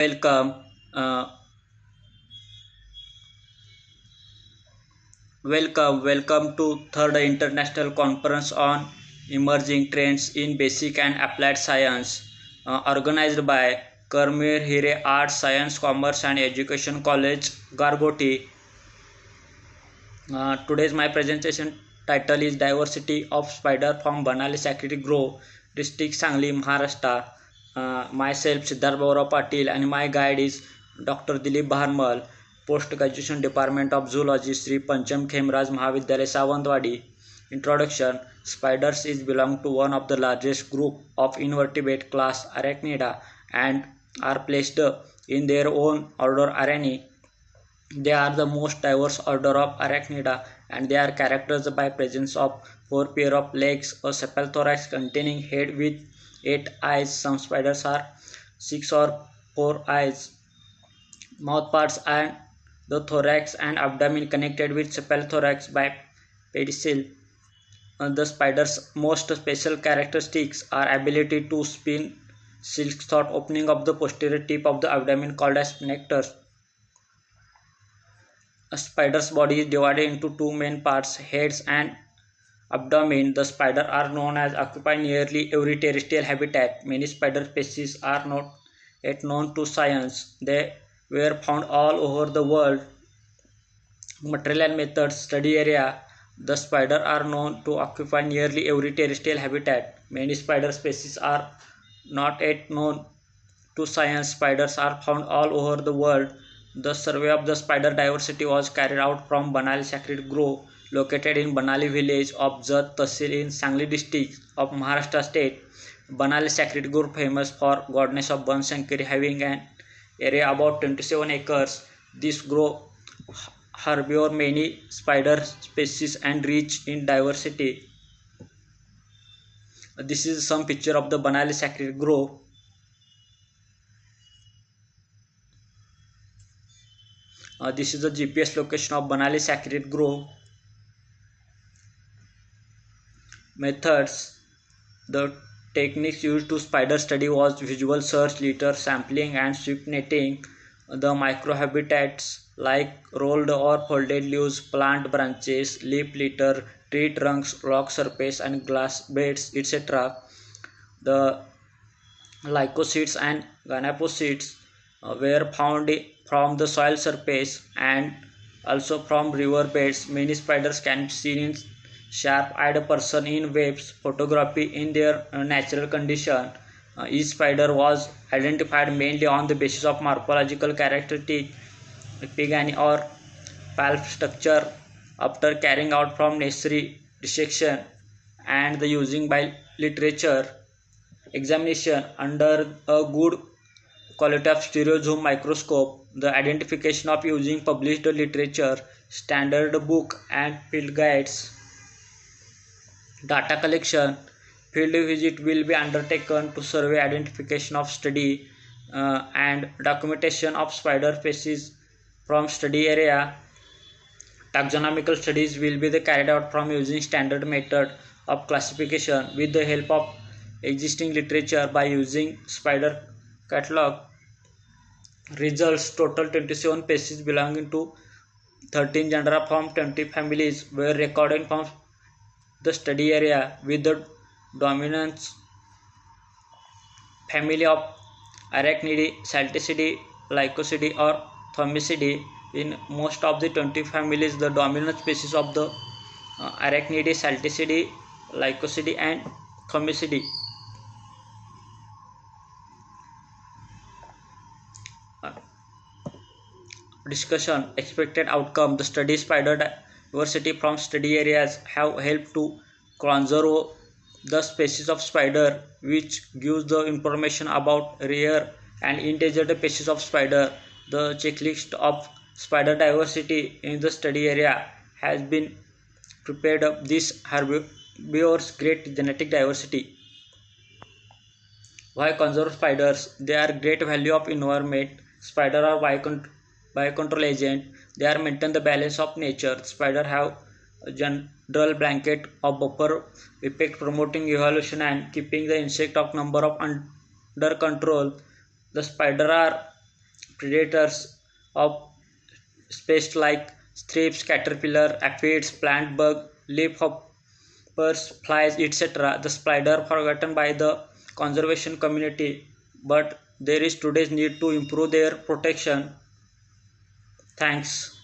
Welcome, uh, welcome to third international conference on emerging trends in basic and applied science, organized by Karmir Hire Arts, Science, Commerce and Education College, Gargoti. Today's my presentation title is Diversity of Spider from Banali Sacred Grove, District Sangli, Maharashtra. Myself Siddharth Baura Patil and my guide is Dr. Dilip Bharmal, Post Graduation Department of Zoology, Sri Pancham Khemraj Mahavidyalaya Savantwadi. Introduction: Spiders is belong to one of the largest group of invertebrate class Arachnida and are placed in their own order Arani. They are the most diverse order of arachnida and they are characterized by presence of four pair of legs, a cephalothorax containing head with 8 eyes. Some spiders are 6 or 4 eyes, mouth parts and the thorax and abdomen connected with cephalothorax by pedicel. The spider's most special characteristics are ability to spin silk through opening of the posterior tip of the abdomen called as sphincter. A spider's body is divided into two main parts, heads and abdomen. The spiders are known as occupy nearly every terrestrial habitat. Many spider species are not yet known to science. They were found all over the world. Material and methods study area. The spiders are known to occupy nearly every terrestrial habitat. Many spider species are not yet known to science. Spiders are found all over the world. The survey of the spider diversity was carried out from Banali Sacred Grove, located in Banali village of Jat Tahsil in Sangli district of Maharashtra state. Banali Sacred Grove famous for goddess of Bansankari, having an area about 27 acres. This grove harbor many spider species and rich in diversity. This is some picture of the Banali Sacred Grove. This is the GPS location of Banali Sacred Grove. Methods: the techniques used to spider study was visual search, litter sampling and sweep netting. The microhabitats like rolled or folded leaves, plant branches, leaf litter, tree trunks, rock surface and glass beds, etc. The lycocytes and ganopocytes were found from the soil surface and also from river beds. Many spiders can be seen in sharp-eyed person in webs photography in their natural condition. Each spider was identified mainly on the basis of morphological characteristic, epigamy or palp structure. After carrying out from necessary dissection and the using by literature examination under a good quality of stereozoom microscope, the identification of using published literature, standard book and field guides. Data collection: field visit will be undertaken to survey identification of study and documentation of spider species from study area. Taxonomical studies will be carried out from using standard method of classification with the help of existing literature by using spider catalog. Results: total 27 species belonging to 13 genera from 20 families were recorded from the study area, with the dominant family of Arachnidae, Salticidae, Lycosidae or Thomisidae. In most of the 20 families, the dominant species of the Arachnidae, Salticidae, Lycosidae and Thomisidae. Discussion: expected outcome. The study spider diversity from study areas have helped to conserve the species of spider, which gives the information about rare and endangered species of spider. The checklist of spider diversity in the study area has been prepared of this herbivores great genetic diversity. Why conserve spiders? They are great value of environment. Spider are biocontrol agent. They are maintain the balance of nature. Spider have a general blanket of buffer effect, promoting evolution and keeping the insect of number of under control. The spider are predators of pests like thrips, caterpillar, aphids, plant bug, leafhoppers, flies, etc. The spider forgotten by the conservation community, but there is today's need to improve their protection. Thanks.